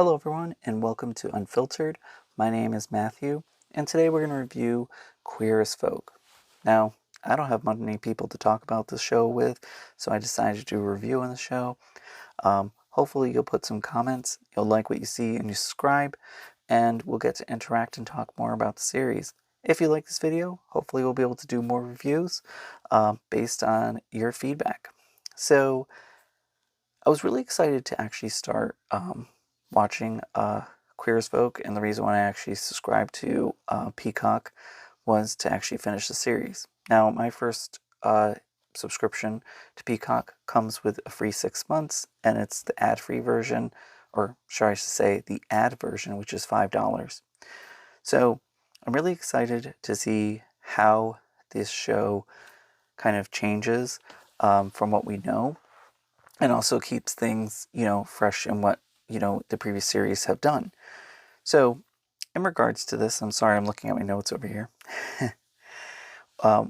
Hello everyone and welcome to Unfiltered. My name is Matthew and today we're going to review Queer as Folk. Now, I don't have many people to talk about the show with, so I decided to do a review on the show. Hopefully you'll put some comments, you'll like what you see and you subscribe, and we'll get to interact and talk more about the series. If you like this video, hopefully we'll be able to do more reviews based on your feedback. So, I was really excited to actually start watching Queer as Folk, and the reason why I actually subscribed to Peacock was to actually finish the series. Now, my first subscription to Peacock comes with a free 6 months, and it's the ad-free version, or should I say the ad version, which is $5. So I'm really excited to see how this show kind of changes from what we know and also keeps things, fresh in what, the previous series have done. So, in regards to this, I'm sorry, I'm looking at my notes over here.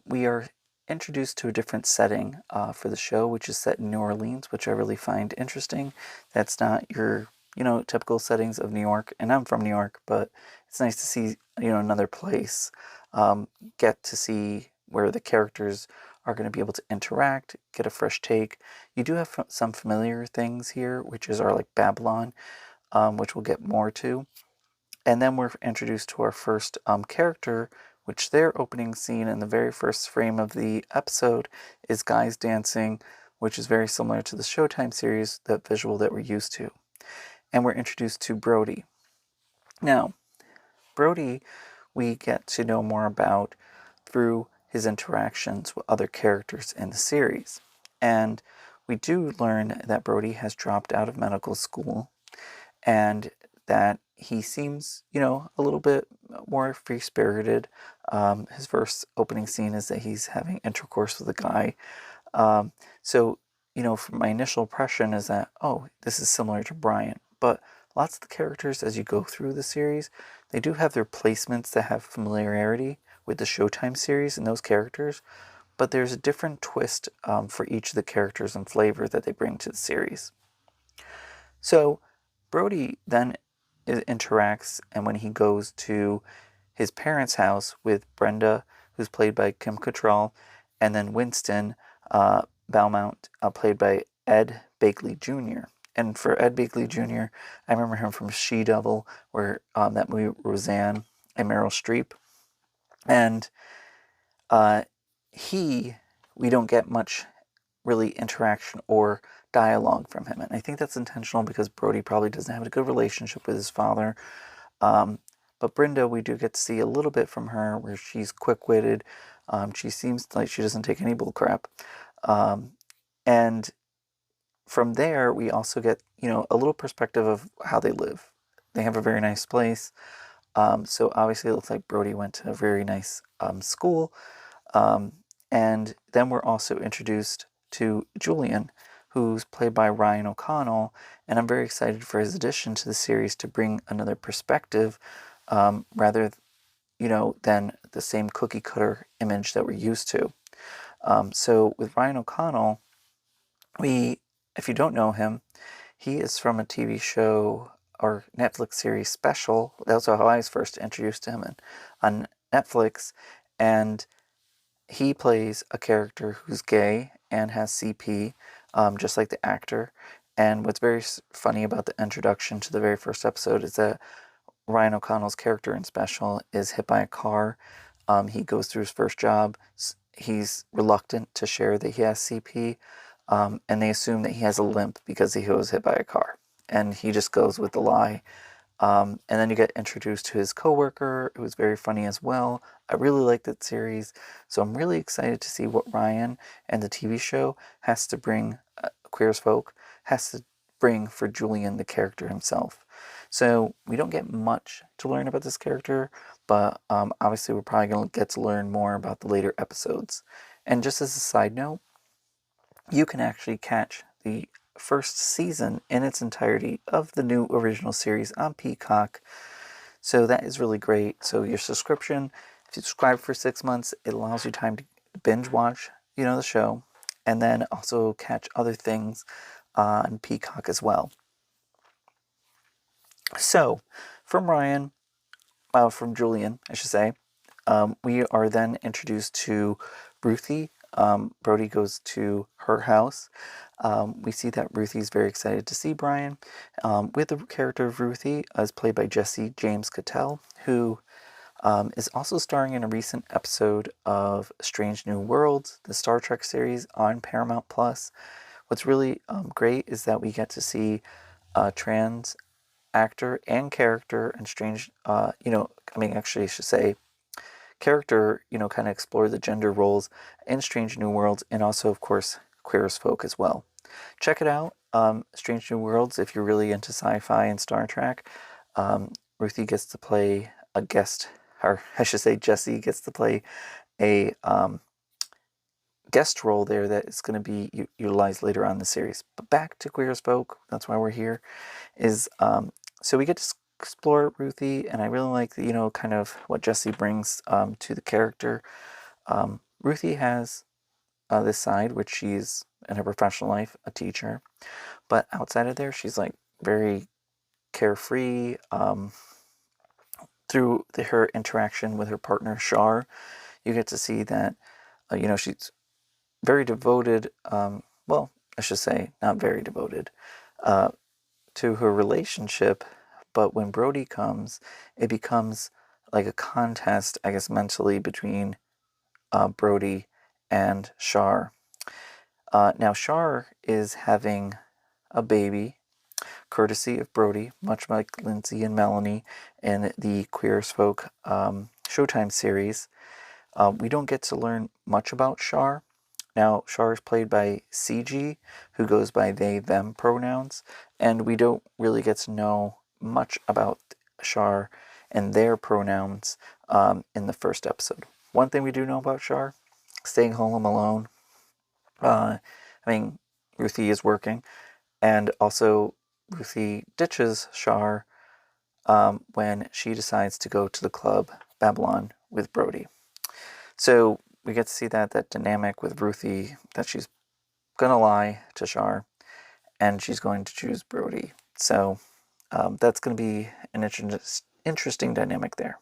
We are introduced to a different setting for the show, which is set in New Orleans, which I really find interesting. That's not your, typical settings of New York, and I'm from New York, but it's nice to see, another place. Get to see where the characters are going to be able to interact, get a fresh take. You do have some familiar things here, which are like Babylon, which we'll get more to. And then we're introduced to our first character, which their opening scene in the very first frame of the episode is guys dancing, which is very similar to the Showtime series, that visual that we're used to. And we're introduced to Brody. Now, Brody, we get to know more about through his interactions with other characters in the series. And we do learn that Brody has dropped out of medical school and that he seems, a little bit more free-spirited. His first opening scene is that he's having intercourse with a guy. So, from my initial impression is that, oh, this is similar to Brian. But lots of the characters, as you go through the series, they do have their placements that have familiarity with the Showtime series and those characters. But there's a different twist for each of the characters and flavor that they bring to the series. So, Brody then interacts, and when he goes to his parents' house with Brenda, who's played by Kim Cattrall, and then Winston Belmont, played by Ed Begley Jr. And for Ed Begley Jr., I remember him from She-Devil, where that movie Roseanne and Meryl Streep. And we don't get much really interaction or dialogue from him. And I think that's intentional because Brody probably doesn't have a good relationship with his father. But Brenda, we do get to see a little bit from her where she's quick-witted. She seems like she doesn't take any bull crap. And from there, we also get, a little perspective of how they live. They have a very nice place. So obviously it looks like Brody went to a very nice school. And then we're also introduced to Julian, who's played by Ryan O'Connell, and I'm very excited for his addition to the series to bring another perspective, rather, than the same cookie cutter image that we're used to. So with Ryan O'Connell, if you don't know him, he is from a TV show or Netflix series Special. That's how I was first introduced to him on Netflix, and he plays a character who's gay and has CP, just like the actor. And what's very funny about the introduction to the very first episode is that Ryan O'Connell's character in Special is hit by a car. He goes through his first job. He's reluctant to share that he has CP, and they assume that he has a limp because he was hit by a car. And he just goes with the lie. And then you get introduced to his coworker, who was very funny as well. I really like that series, so I'm really excited to see what Ryan and the TV show has to bring, Queer as Folk, has to bring for Julian, the character himself. So we don't get much to learn about this character, but obviously we're probably going to get to learn more about the later episodes. And just as a side note, you can actually catch the first season in its entirety of the new original series on Peacock. So that is really great. So your subscription, if you subscribe for 6 months, it allows you time to binge watch, the show, and then also catch other things on Peacock as well. So, from Julian, I should say, we are then introduced to Ruthie. Brody goes to her house. We see that Ruthie's very excited to see Brian. With the character of Ruthie, as played by Jesse James Cattell, who is also starring in a recent episode of Strange New Worlds, the Star Trek series on Paramount Plus. What's really great is that we get to see a trans actor and character and strange, actually, I should say character, kind of explore the gender roles in Strange New Worlds and also, of course, Queer as Folk as well. Check it out, Strange New Worlds, if you're really into sci-fi and Star Trek. Ruthie gets to play a guest, or I should say Jesse gets to play a guest role there that is going to be utilized later on in the series. But back to Queer as Folk, that's why we're here, is so we get to explore Ruthie, and I really like, kind of what Jesse brings to the character. Ruthie has this side, which she's in her professional life a teacher, but outside of there, she's like very carefree. Through her interaction with her partner Shar, you get to see that she's very devoted. Well, I should say not very devoted to her relationship, but when Brody comes, it becomes like a contest, I guess, mentally between Brody and Shar. Now, Shar is having a baby, courtesy of Brody, much like Lindsay and Melanie in the Queer as Folk Showtime series. We don't get to learn much about Shar. Now, Shar is played by CG, who goes by they, them pronouns, and we don't really get to know much about Shar and their pronouns in the first episode. One thing we do know about Shar, staying home alone. Ruthie is working, and also Ruthie ditches Shar when she decides to go to the club Babylon with Brody. So we get to see that dynamic with Ruthie, that she's gonna lie to Shar, and she's going to choose Brody. So that's going to be an interesting dynamic there.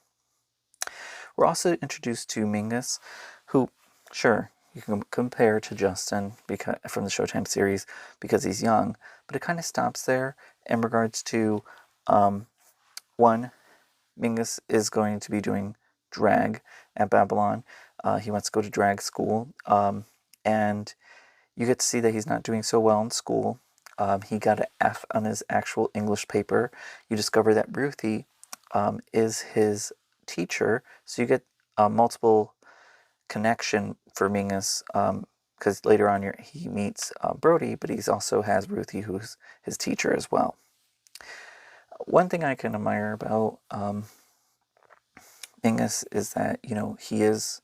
We're also introduced to Mingus, who, sure, you can compare to Justin from the Showtime series because he's young, but it kind of stops there in regards to one, Mingus is going to be doing drag at Babylon. He wants to go to drag school, and you get to see that he's not doing so well in school. He got an F on his actual English paper. You discover that Ruthie is his teacher, so you get a multiple connection for Mingus, because later on he meets Brody, but he also has Ruthie, who's his teacher as well. One thing I can admire about Mingus is that, he is,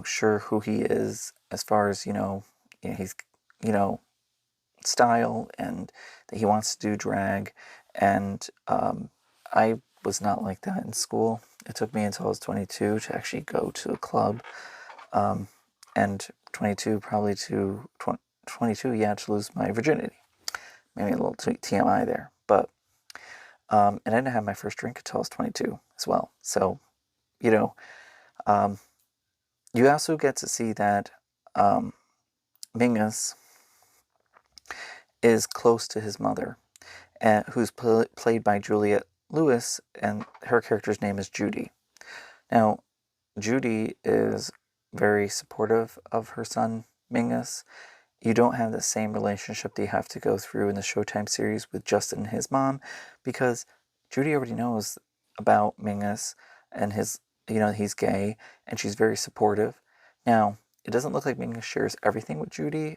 sure who he is as far as, he's, style, and that he wants to do drag. And I was not like that in school. It took me until I was 22 to actually go to a club, and 22 probably to 22, yeah, to lose my virginity. Maybe a little TMI there, but and I didn't have my first drink until I was 22 as well. So, you also get to see that Mingus is close to his mother, who's played by Juliette Lewis, and her character's name is Judy. Now, Judy is very supportive of her son, Mingus. You don't have the same relationship that you have to go through in the Showtime series with Justin and his mom, because Judy already knows about Mingus and he's gay, and she's very supportive. Now, it doesn't look like Mingus shares everything with Judy,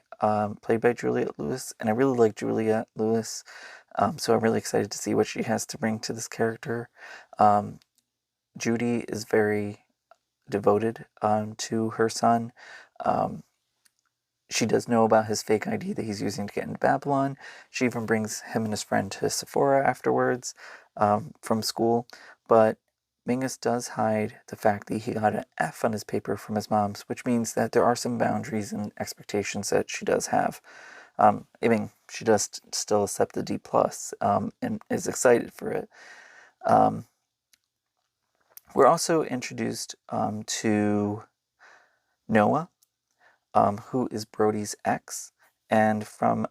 played by Juliette Lewis, and I really like Juliette Lewis, so I'm really excited to see what she has to bring to this character. Judy is very devoted to her son. She does know about his fake ID that he's using to get into Babylon. She even brings him and his friend to Sephora afterwards from school. But Mingus does hide the fact that he got an F on his paper from his mom's, which means that there are some boundaries and expectations that she does have I mean, she does still accept the D plus, and is excited for it. Um, we're also introduced to Noah, who is Brody's ex, and from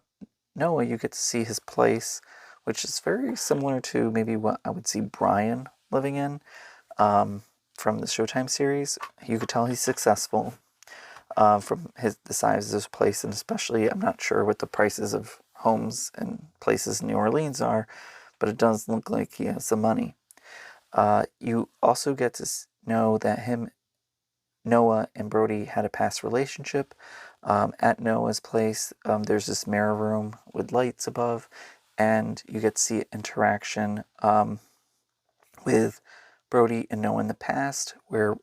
Noah you get to see his place, which is very similar to maybe what I would see Brian living in from the Showtime series. You could tell he's successful from the size of his place, and especially I'm not sure what the prices of homes and places in New Orleans are, but it does look like he has some money. You also get to know that Noah and Brody had a past relationship. At Noah's place, there's this mirror room with lights above, and you get to see interaction with Brody and Noah in the past, where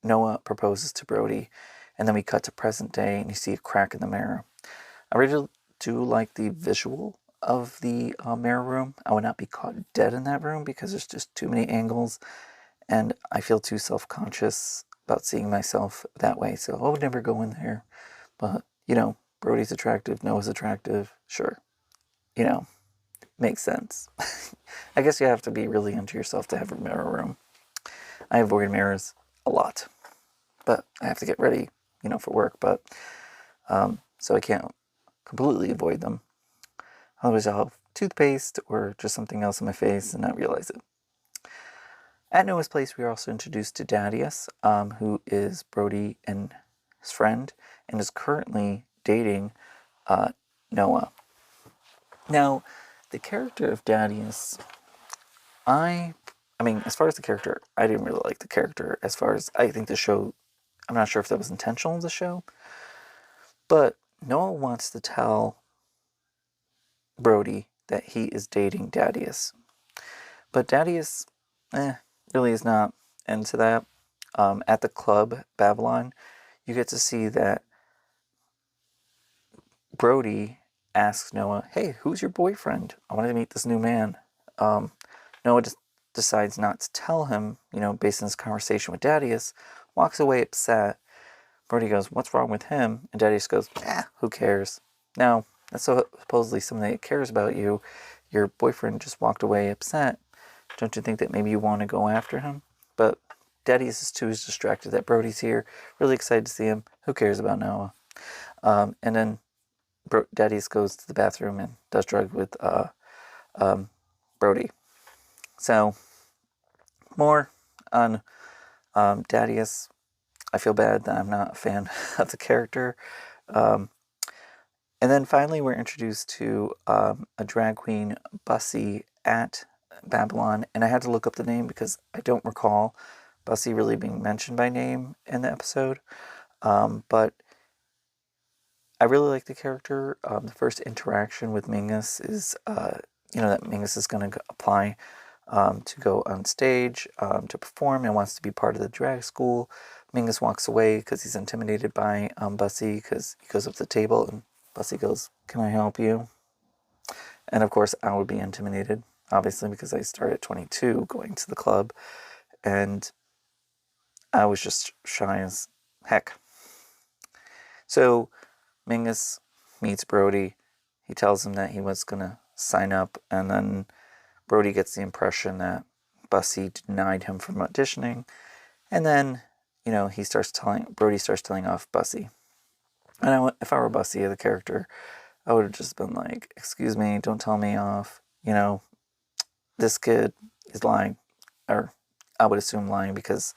Noah proposes to Brody, and then we cut to present day, and you see a crack in the mirror. I really do like the visual of the mirror room. I would not be caught dead in that room because there's just too many angles, and I feel too self-conscious about seeing myself that way, so I would never go in there. But, Brody's attractive, Noah's attractive, sure. Makes sense. I guess you have to be really into yourself to have a mirror room. I avoid mirrors a lot, but I have to get ready, for work, but so I can't completely avoid them. Otherwise, I'll have toothpaste or just something else in my face and not realize it. At Noah's place, we are also introduced to Dadius, who is Brody and his friend, and is currently dating Noah. Now, the character of Dadius, I mean, as far as the character, I didn't really like the character. As far as I think the show, I'm not sure if that was intentional in the show, but Noah wants to tell Brody that he is dating Dadius. But Dadius, really is not into that. At the club, Babylon, you get to see that Brody asks Noah, "Hey, who's your boyfriend? I want to meet this new man." Noah just decides not to tell him, based on his conversation with Dadius, walks away upset. Brody goes, "What's wrong with him?" And Dadius goes, "Who cares?" Now, that's supposedly somebody that cares about you. Your boyfriend just walked away upset. Don't you think that maybe you want to go after him? But Dadius is too distracted that Brody's here. Really excited to see him. Who cares about Noah? And then Dadius goes to the bathroom and does drugs with Brody. So, more on Dadius. I feel bad that I'm not a fan of the character. And then finally, we're introduced to a drag queen, Bussy, at Babylon. And I had to look up the name because I don't recall Bussy really being mentioned by name in the episode. But I really like the character. The first interaction with Mingus is, that Mingus is going to apply to go on stage to perform and wants to be part of the drag school. Mingus walks away because he's intimidated by Bussy, because he goes up to the table and Bussy goes, "Can I help you?" And of course, I would be intimidated, obviously, because I started at 22 going to the club, and I was just shy as heck. So Mingus meets Brody. He tells him that he was going to sign up, and then Brody gets the impression that Bussy denied him from auditioning, and then, Brody starts telling off Bussy. And if I were Bussy, the character, I would have just been like, "Excuse me, don't tell me off. This kid is lying," or I would assume lying because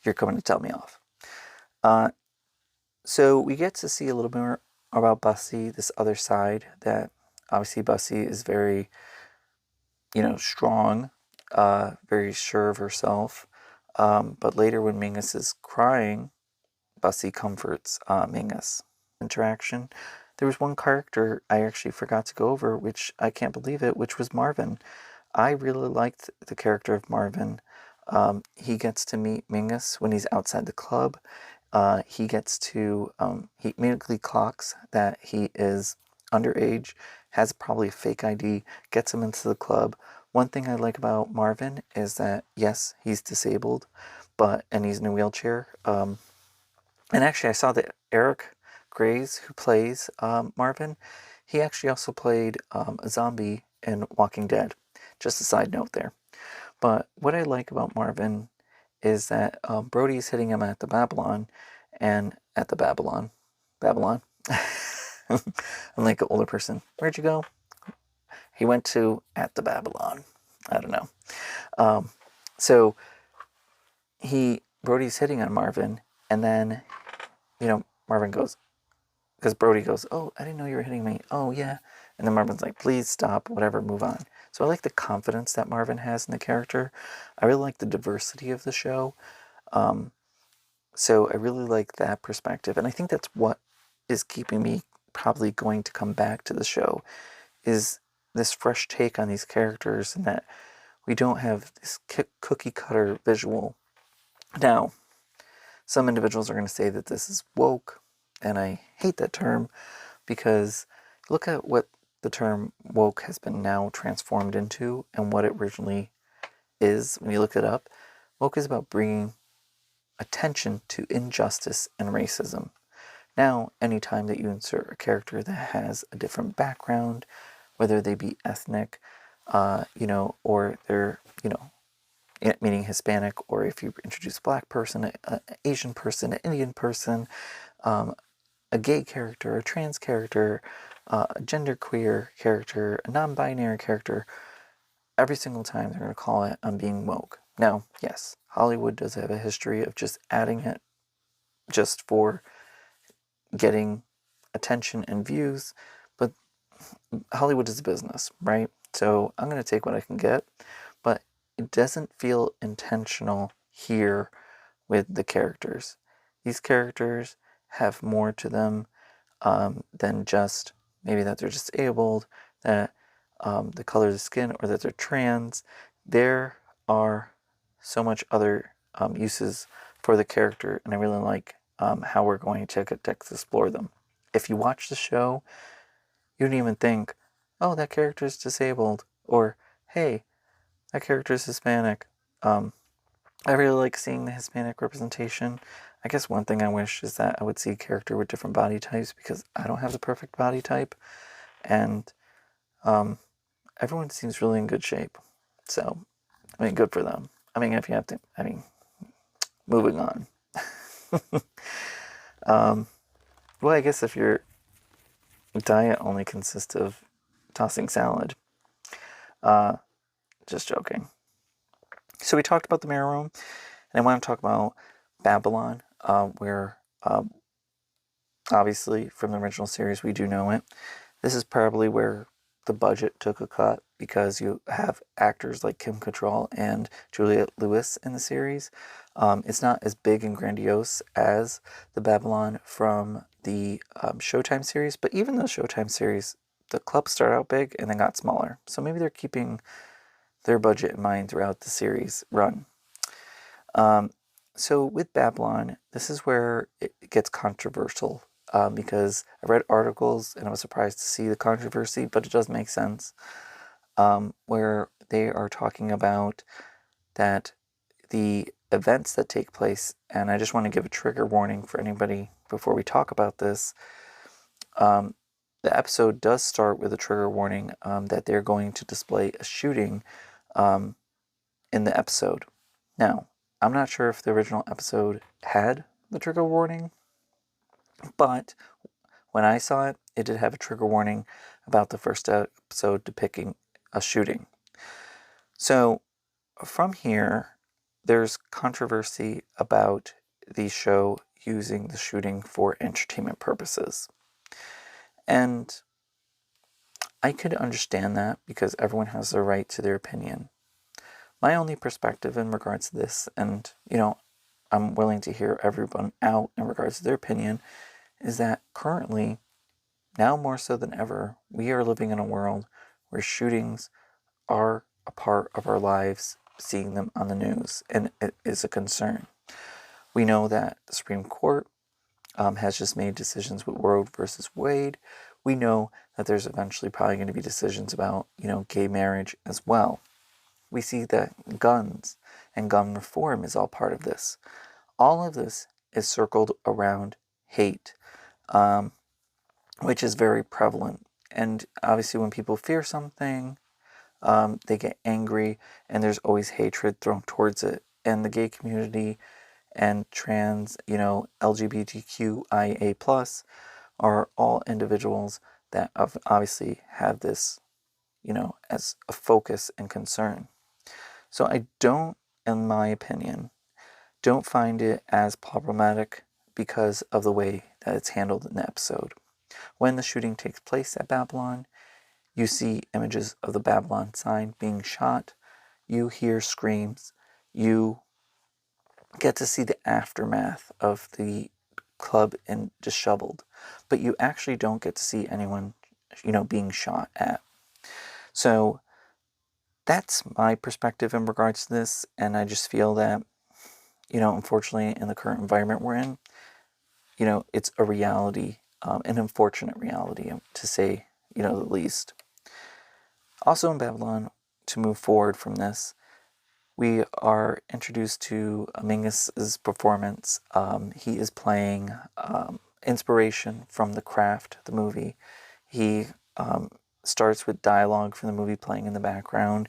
you're coming to tell me off. So we get to see a little more about Bussy, this other side that obviously Bussy is very, strong, very sure of herself. But later when Mingus is crying, Bussy comforts Mingus. Interaction. There was one character I actually forgot to go over, which I can't believe it, which was Marvin. I really liked the character of Marvin. He gets to meet Mingus when he's outside the club. He immediately clocks that he is underage, has probably a fake ID, gets him into the club. One thing I like about Marvin is that, yes, he's disabled, and he's in a wheelchair. And actually, I saw that Eric Grays, who plays Marvin, He actually also played a zombie in Walking Dead. Just a side note there. But what I like about Marvin is that Brody's hitting him at the Babylon, and at the Babylon. I'm like an older person. Where'd you go? He went to at the Babylon. I don't know. Um, so Brody's hitting on Marvin, and then Marvin goes, because Brody goes, "Oh, I didn't know you were hitting me." "Oh yeah," and then Marvin's like, "Please stop, whatever, move on." So I like the confidence that Marvin has in the character. I really like the diversity of the show. So I really like that perspective, and I think that's what is keeping me probably going to come back to the show, is this fresh take on these characters, and that we don't have this cookie cutter visual. Now, some individuals are going to say that this is woke, and I hate that term because look at what the term woke has been now transformed into and what it originally is when you look it up. Woke is about bringing attention to injustice and racism. Now, anytime that you insert a character that has a different background, whether they be ethnic, or they're, meaning Hispanic, or if you introduce a black person, an Asian person, an Indian person, a gay character, a trans character, a genderqueer character, a non-binary character, every single time they're going to call it "I'm being woke." Now, yes, Hollywood does have a history of just adding it just for getting attention and views, but Hollywood is a business, right? So I'm going to take what I can get, but it doesn't feel intentional here with the characters. These characters have more to them than just maybe that they're disabled, that the color of the skin, or that they're trans. There are so much other uses for the character, and I really like how we're going to explore them. If you watch the show, you don't even think, "Oh, that character is disabled," or "Hey, that character is Hispanic." I really like seeing the Hispanic representation. I guess one thing I wish is that I would see a character with different body types, because I don't have the perfect body type, and everyone seems really in good shape. So, I mean, good for them. I mean, if you have to, moving on. Well, I guess if your diet only consists of tossing salad, just joking. So we talked about the mirror room, and I want to talk about Babylon, where obviously from the original series we do know it. This is probably where the budget took a cut, because you have actors like Kim Cattrall and Juliette Lewis in the series. It's not as big and grandiose as the Babylon from the Showtime series, but even the Showtime series, the clubs start out big and then got smaller. So maybe they're keeping their budget in mind throughout the series run. So with Babylon, this is where it gets controversial, because I read articles and I was surprised to see the controversy, but it does make sense, where they are talking about that the events that take place, and I just want to give a trigger warning for anybody before we talk about this. The episode does start with a trigger warning that they're going to display a shooting in the episode. Now, I'm not sure if the original episode had the trigger warning, but when I saw it, it did have a trigger warning about the first episode depicting a shooting. So from here, there's controversy about the show using the shooting for entertainment purposes. And I could understand that, because everyone has the right to their opinion. My only perspective in regards to this, and I'm willing to hear everyone out in regards to their opinion, is that currently, now more so than ever, we are living in a world where shootings are a part of our lives, seeing them on the news, and it is a concern. We know that the Supreme Court has just made decisions with Roe versus Wade. We know that there's eventually probably going to be decisions about, gay marriage as well. We see that guns and gun reform is all part of this. All of this is circled around hate, which is very prevalent. and obviously when people fear something, they get angry, and there's always hatred thrown towards it. And the gay community and trans, LGBTQIA plus are all individuals that obviously have this, as a focus and concern. So I don't, in my opinion, don't find it as problematic because of the way that it's handled in the episode. When the shooting takes place at Babylon, you see images of the Babylon sign being shot, you hear screams, you get to see the aftermath of the club and disheveled, but you actually don't get to see anyone, being shot at. So that's my perspective in regards to this, and I just feel that, unfortunately, in the current environment we're in, it's a reality, an unfortunate reality, to say, the least. Also in Babylon, to move forward from this, we are introduced to Mingus's performance. He is playing inspiration from The Craft, the movie. He starts with dialogue from the movie playing in the background,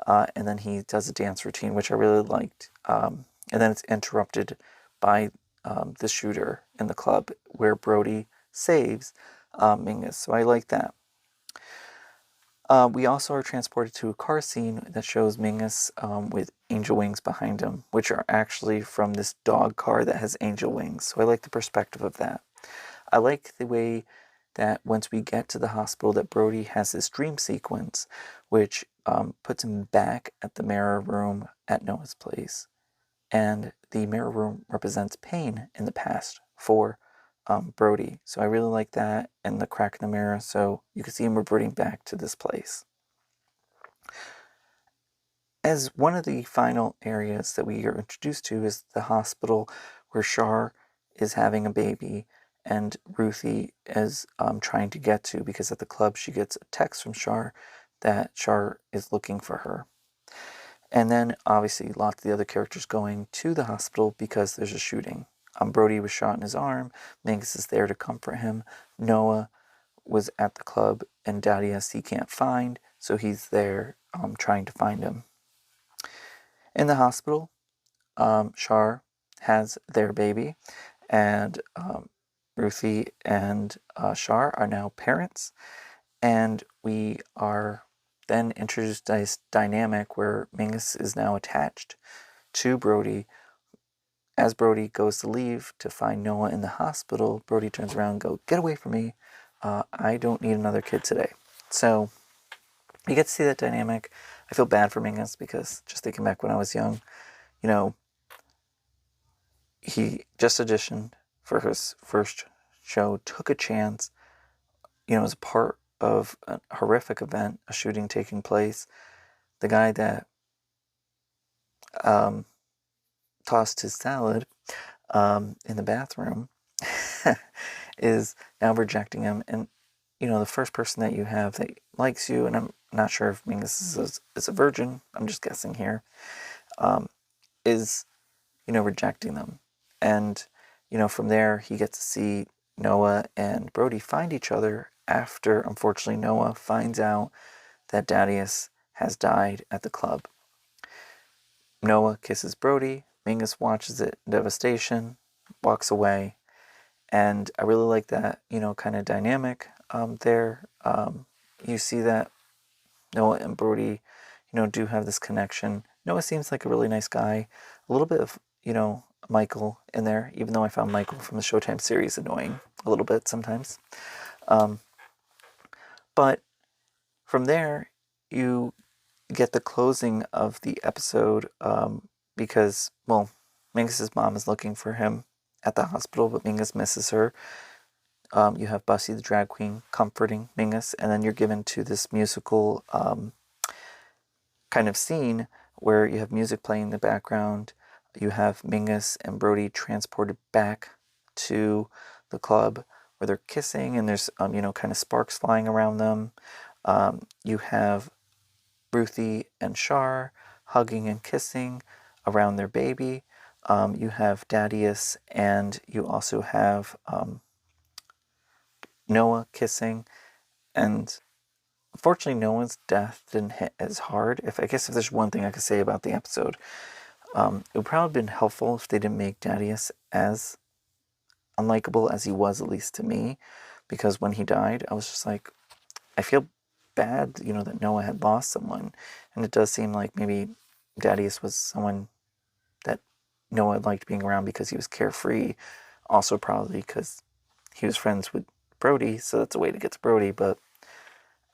and then he does a dance routine, which I really liked. And then it's interrupted by the shooter in the club, where Brody saves Mingus. So I like that. We also are transported to a car scene that shows Mingus with angel wings behind him, which are actually from this dog car that has angel wings. So I like the perspective of that. I like the way that once we get to the hospital, that Brody has this dream sequence, which puts him back at the mirror room at Noah's place. And the mirror room represents pain in the past for Brody. So I really like that, and the crack in the mirror, so you can see him reverting back to this place. As one of the final areas that we are introduced to is the hospital, where Shar is having a baby and Ruthie is trying to get to, because at the club she gets a text from Shar that Shar is looking for her. And then obviously lots of the other characters going to the hospital because there's a shooting. Brody was shot in his arm. Mingus is there to comfort him. Noah was at the club, and Darius he can't find, so he's there trying to find him. In the hospital, Shar has their baby, and Ruthie and Shar are now parents, and we are then introduced to this dynamic where Mingus is now attached to Brody. As Brody goes to leave to find Noah in the hospital, Brody turns around and goes, "Get away from me. I don't need another kid today." So you get to see that dynamic. I feel bad for Mingus, because just thinking back when I was young, he just auditioned for his first show, took a chance, as a part of a horrific event, a shooting taking place. The guy that tossed his salad in the bathroom is now rejecting him. And, the first person that you have that likes you, and I'm not sure if Mingus is a virgin, I'm just guessing here, is, rejecting them. And, from there, he gets to see Noah and Brody find each other after, unfortunately, Noah finds out that Darius has died at the club. Noah kisses Brody. Mingus watches it in devastation, walks away. And I really like that, kind of dynamic there. You see that Noah and Brody, do have this connection. Noah seems like a really nice guy. A little bit of, Michael in there, even though I found Michael from the Showtime series annoying a little bit sometimes. But from there, you get the closing of the episode because, well, Mingus's mom is looking for him at the hospital, but Mingus misses her. You have Bussy the drag queen comforting Mingus, and then you're given to this musical kind of scene where you have music playing in the background. You have Mingus and Brody transported back to the club where they're kissing, and there's kind of sparks flying around them. You have Ruthie and Shar hugging and kissing around their baby. You have Darius, and you also have Noah kissing. And unfortunately, Noah's death didn't hit as hard. I guess if there's one thing I could say about the episode, it would probably have been helpful if they didn't make Dadius as unlikable as he was, at least to me, because when he died, I was just like, I feel bad, that Noah had lost someone, and it does seem like maybe Dadius was someone that Noah liked being around because he was carefree, also probably because he was friends with Brody, so that's a way to get to Brody, but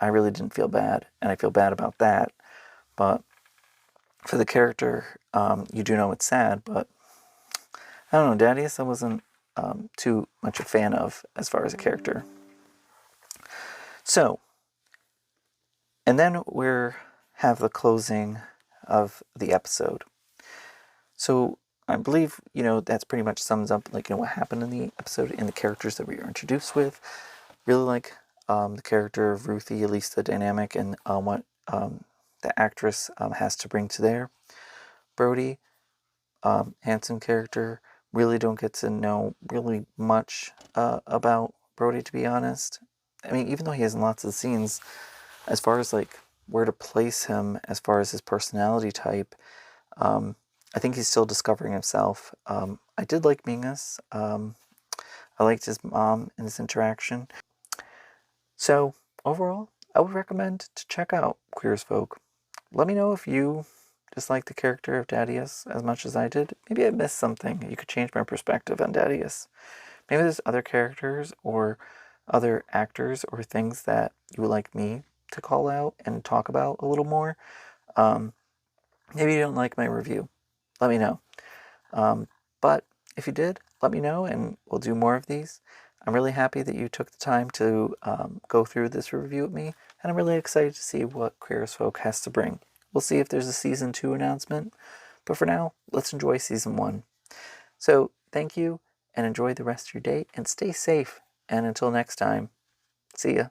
I really didn't feel bad, and I feel bad about that. But for the character, you do know it's sad, but I don't know, Dadius I wasn't too much a fan of as far as a character. So, and then we have the closing of the episode. So I believe, that's pretty much sums up what happened in the episode and the characters that we were introduced with. Really like the character of Ruthie, at least the dynamic and what the actress has to bring to there. Brody, handsome character. Really don't get to know really much about Brody, to be honest. I mean, even though he has lots of scenes, as far as where to place him, as far as his personality type, I think he's still discovering himself. I did like Mingus. I liked his mom and his interaction. So overall, I would recommend to check out Queer as Folk. Let me know if you dislike the character of Dadius as much as I did. Maybe I missed something. You could change my perspective on Dadius. Maybe there's other characters or other actors or things that you would like me to call out and talk about a little more. Maybe you don't like my review. Let me know. But if you did, let me know and we'll do more of these. I'm really happy that you took the time to go through this review with me, and I'm really excited to see what Queer as Folk has to bring. We'll see if there's a Season 2 announcement, but for now, let's enjoy Season 1. So, thank you, and enjoy the rest of your day, and stay safe. And until next time, see ya.